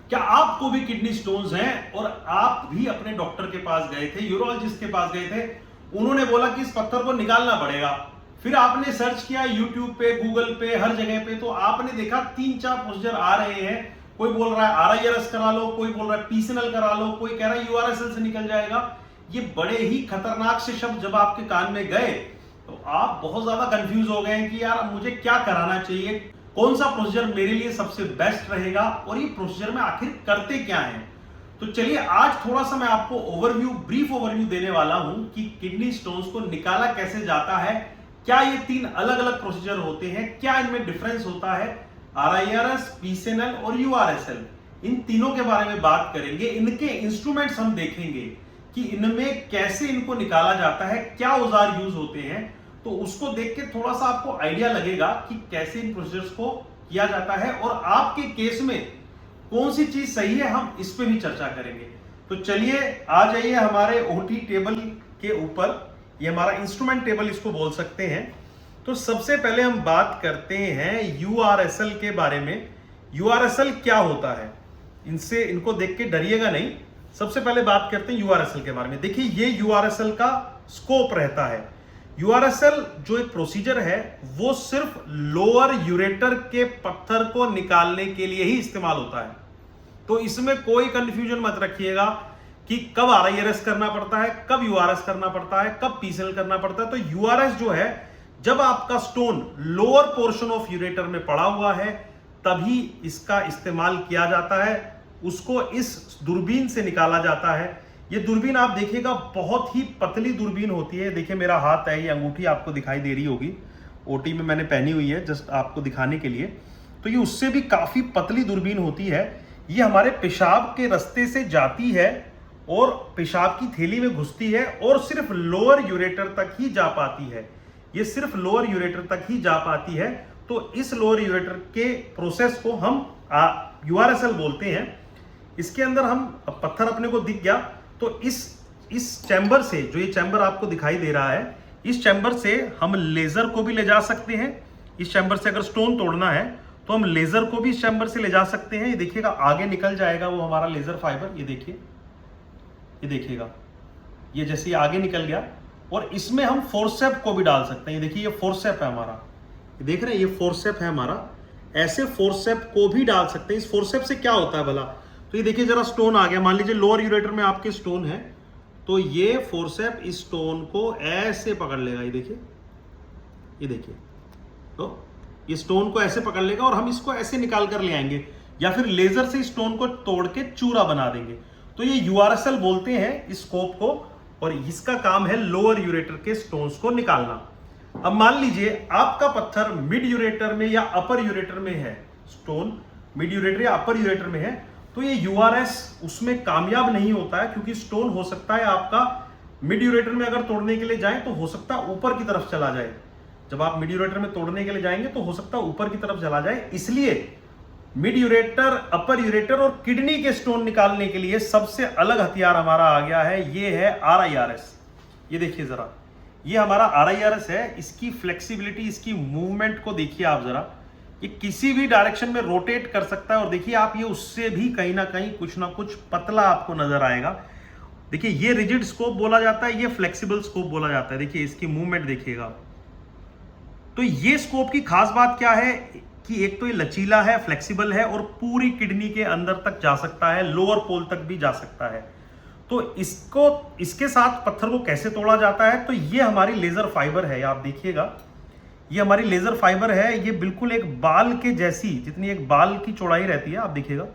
क्या आपको भी किडनी स्टोन्स हैं और आप भी अपने डॉक्टर के पास गए थे, यूरोलॉजिस्ट के पास गए थे, उन्होंने बोला कि इस पत्थर को निकालना पड़ेगा। फिर आपने सर्च किया यूट्यूब पे, गूगल पे, हर जगह पे, तो आपने देखा 3-4 प्रोसीजर आ रहे हैं। कोई बोल रहा है आरआईआरएस करा लो, कोई बोल रहा है पीसीएनएल करा लो, कोई कह रहा है यूआरएसएल से निकल जाएगा। ये बड़े ही खतरनाक से शब्द जब आपके कान में गए तो आप बहुत ज्यादा कंफ्यूज हो गए कि यार मुझे क्या कराना चाहिए, कौन सा प्रोसीजर मेरे लिए सबसे बेस्ट रहेगा और ये प्रोसीजर में आखिर करते क्या हैं। तो चलिए आज थोड़ा सा मैं आपको ब्रीफ ओवरव्यू देने वाला हूं कि किडनी स्टोन्स को निकाला कैसे जाता है, क्या ये 3 अलग अलग प्रोसीजर होते हैं, क्या इनमें डिफरेंस होता है, आरआईआरएस, पीसीएनएल और यूआरएसएल, इन तीनों के बारे में बात करेंगे। इनके इंस्ट्रूमेंट्स हम देखेंगे कि इनमें कैसे इनको निकाला जाता है, क्या औजार यूज होते हैं, तो उसको देख के थोड़ा सा आपको आइडिया लगेगा कि कैसे इन प्रोसीजर्स को किया जाता है और आपके केस में कौन सी चीज सही है, हम इस पे भी चर्चा करेंगे। तो चलिए आ जाइए हमारे ओटी टेबल के ऊपर, ये हमारा इंस्ट्रूमेंट टेबल इसको बोल सकते हैं। तो सबसे पहले हम बात करते हैं यूआरएसएल के बारे में। यूआरएसएल क्या होता है, इनको देख के डरिएगा नहीं। सबसे पहले बात करते हैं यूआरएसएल के बारे में। देखिए ये यूआरएसएल का स्कोप रहता है। यूआरएसएल जो एक प्रोसीजर है वो सिर्फ लोअर यूरेटर के पत्थर को निकालने के लिए ही इस्तेमाल होता है। तो इसमें कोई कंफ्यूजन मत रखिएगा कि कब आरआईआरएस करना पड़ता है, कब यूआरएस करना पड़ता है, कब पीसीएनएल करना पड़ता है। तो यूआरएस जो है, जब आपका stone lower portion of ureter में पड़ा हुआ है तभी इसका इस्तेमाल किया जाता है, उसको इस दूरबीन से निकाला जाता है। ये दूरबीन आप देखिएगा बहुत ही पतली दूरबीन होती है। देखिए मेरा हाथ है, ये अंगूठी आपको दिखाई दे रही होगी, ओटी में मैंने पहनी हुई है जस्ट आपको दिखाने के लिए। तो ये उससे भी काफी पतली दूरबीन होती है। ये हमारे पेशाब के रास्ते से जाती है और पेशाब की थैली में घुसती है और सिर्फ लोअर यूरेटर तक ही जा पाती है। ये सिर्फ लोअर यूरेटर तक ही जा पाती है। तो इस लोअर यूरेटर के प्रोसेस को हम यूआरएसएल बोलते हैं। इसके अंदर हम पत्थर अपने को दिख गया, तो इस चैम्बर से, जो ये चैम्बर आपको दिखाई दे रहा है, इस चैम्बर से हम लेजर को भी ले जा सकते हैं। इस चैम्बर से अगर स्टोन तोड़ना है तो हम लेजर को भी इस चैम्बर से ले जा सकते हैं। ये देखिएगा आगे निकल जाएगा वो हमारा लेजर फाइबर, ये देखिए, ये देखिएगा, ये जैसे आगे निकल गया। और इसमें हम फोर्सेप को भी डाल सकते हैं। ये देखिए ये फोर्सेप है हमारा, ये देख रहे हैं, ये फोर्सेप है हमारा। ऐसे फोर्सेप को भी डाल सकते हैं। इस फोर्सेप से क्या होता है भला, तो ये देखिए जरा स्टोन आ गया, मान लीजिए लोअर यूरेटर में आपके स्टोन है, तो ये फोर्सेप इस स्टोन को ऐसे पकड़ लेगा। ये देखिए, ये देखिए, तो ये स्टोन को ऐसे पकड़ लेगा और हम इसको ऐसे निकाल कर ले आएंगे, या फिर लेजर से स्टोन को तोड़ के चूरा बना देंगे। तो ये यूआरएसएल बोलते हैं इस स्कोप को, और इसका काम है लोअर यूरेटर के स्टोन्स को निकालना। अब मान लीजिए आपका पत्थर मिड यूरेटर में या अपर यूरेटर में है, स्टोन मिड यूरेटर या अपर यूरेटर में है, तो ये यूआरएस उसमें कामयाब नहीं होता है, क्योंकि स्टोन हो सकता है आपका मिड यूरेटर में अगर तोड़ने के लिए जाए तो हो सकता है ऊपर की तरफ चला जाए। जब आप मिड यूरेटर में तोड़ने के लिए जाएंगे तो हो सकता है ऊपर की तरफ चला जाए। इसलिए मिड यूरेटर, अपर यूरेटर और किडनी के स्टोन निकालने के लिए सबसे अलग हथियार हमारा आ गया है, ये है आरआईआरएस। ये देखिए जरा, ये हमारा आरआईआरएस है। इसकी फ्लेक्सिबिलिटी, इसकी मूवमेंट को देखिए आप जरा, ये किसी भी डायरेक्शन में रोटेट कर सकता है। और देखिए आप, ये उससे भी कहीं ना कहीं कुछ ना कुछ पतला आपको नजर आएगा। देखिए ये रिजिड स्कोप बोला जाता है, ये फ्लेक्सिबल स्कोप बोला जाता है। देखिए इसकी मूवमेंट देखिएगा। तो ये स्कोप की खास बात क्या है कि एक तो ये लचीला है, फ्लेक्सिबल है और पूरी किडनी के अंदर तक जा सकता है, लोअर पोल तक भी जा सकता है। तो इसके साथ पत्थर को कैसे तोड़ा जाता है, तो ये हमारी लेजर फाइबर है, आप देखिएगा, ये हमारी लेजर फाइबर है। ये बिल्कुल एक बाल के जैसी, जितनी एक बाल की चौड़ाई रहती है, आप देखिएगा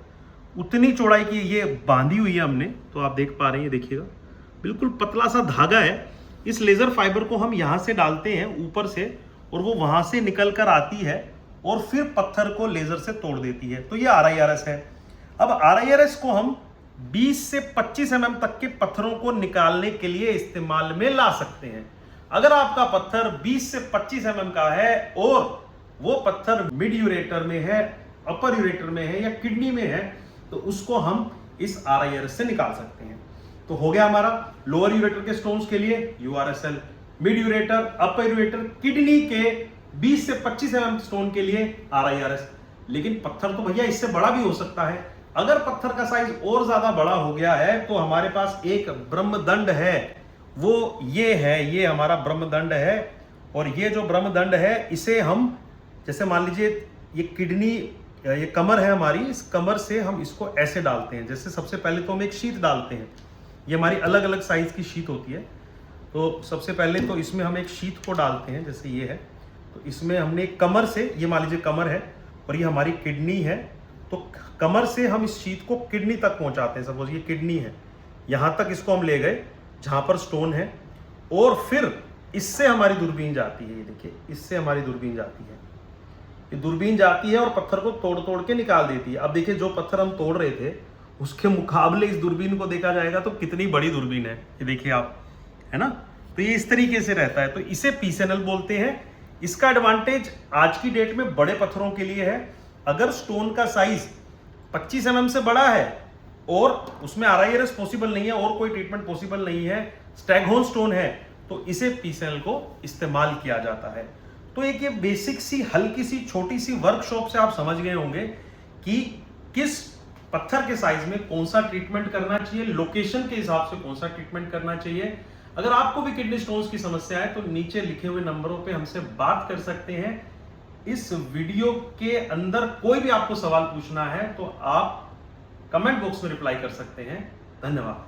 उतनी चौड़ाई की ये बांधी हुई है हमने। तो आप देख पा रहे हैं, देखिएगा बिल्कुल पतला सा धागा है। इस लेजर फाइबर को हम यहां से डालते हैं ऊपर से, और वो वहां से निकल कर आती है और फिर पत्थर को लेजर से तोड़ देती है। तो ये आरआईआरएस है। अब आरआईआरएस को हम 20 से 25 mm तक के पत्थरों को निकालने के लिए इस्तेमाल में ला सकते हैं। अगर आपका पत्थर 20 से 25 mm का है और वो पत्थर मिड यूरेटर में है, अपर यूरेटर में है या किडनी में है, तो उसको हम इस आरआईआरएस से निकाल सकते हैं। तो हो गया हमारा लोअर यूरेटर के स्टोन्स के लिए यूआरएसएल, मिड यूरेटर, अपर यूरेटर, किडनी के 20 से 25 mm स्टोन के लिए आरआईआरएस। लेकिन पत्थर तो भैया इससे बड़ा भी हो सकता है। अगर पत्थर का साइज और ज्यादा बड़ा हो गया है तो हमारे पास एक ब्रह्मदंड है, वो ये है, ये हमारा ब्रह्मदंड है। और ये जो ब्रह्मदंड है इसे हम, जैसे मान लीजिए ये किडनी, ये कमर है हमारी, इस कमर से हम इसको ऐसे डालते हैं। जैसे सबसे पहले तो हम एक शीट डालते हैं, ये हमारी अलग अलग साइज की शीट होती है। तो सबसे पहले तो इसमें हम एक शीट को डालते हैं, जैसे ये है। तो इसमें हमने कमर से, ये मान लीजिए कमर है और ये हमारी किडनी है, तो कमर से हम इस शीट को किडनी तक पहुंचाते हैं। सपोज ये किडनी है, यहां तक इसको हम ले गए जहां पर स्टोन है, और फिर इससे हमारी दूरबीन जाती है। ये देखिए, इससे हमारी दूरबीन जाती है, ये दूरबीन जाती है और पत्थर को तोड़ तोड़ के निकाल देती है। अब देखिए, जो पत्थर हम तोड़ रहे थे उसके मुकाबले इस दूरबीन को देखा जाएगा तो कितनी बड़ी दूरबीन है, ये देखिए आप, है ना। तो ये इस तरीके से रहता है, तो इसे पीसेनल बोलते हैं। इसका एडवांटेज आज की डेट में बड़े पत्थरों के लिए है। अगर स्टोन का साइज 25 mm से बड़ा है और उसमें RIRS पॉसिबल नहीं है और कोई ट्रीटमेंट पॉसिबल नहीं है, स्टैगहोर्न स्टोन है, तो इसे पीसेनल को इस्तेमाल किया जाता है। तो एक ये बेसिक सी, हल्की सी, छोटी सी वर्कशॉप से आप समझ गए होंगे कि किस पत्थर के साइज में कौन सा ट्रीटमेंट करना चाहिए, लोकेशन के हिसाब से कौन सा ट्रीटमेंट करना चाहिए। अगर आपको भी किडनी स्टोन्स की समस्या है तो नीचे लिखे हुए नंबरों पे हमसे बात कर सकते हैं। इस वीडियो के अंदर कोई भी आपको सवाल पूछना है तो आप कमेंट बॉक्स में रिप्लाई कर सकते हैं। धन्यवाद।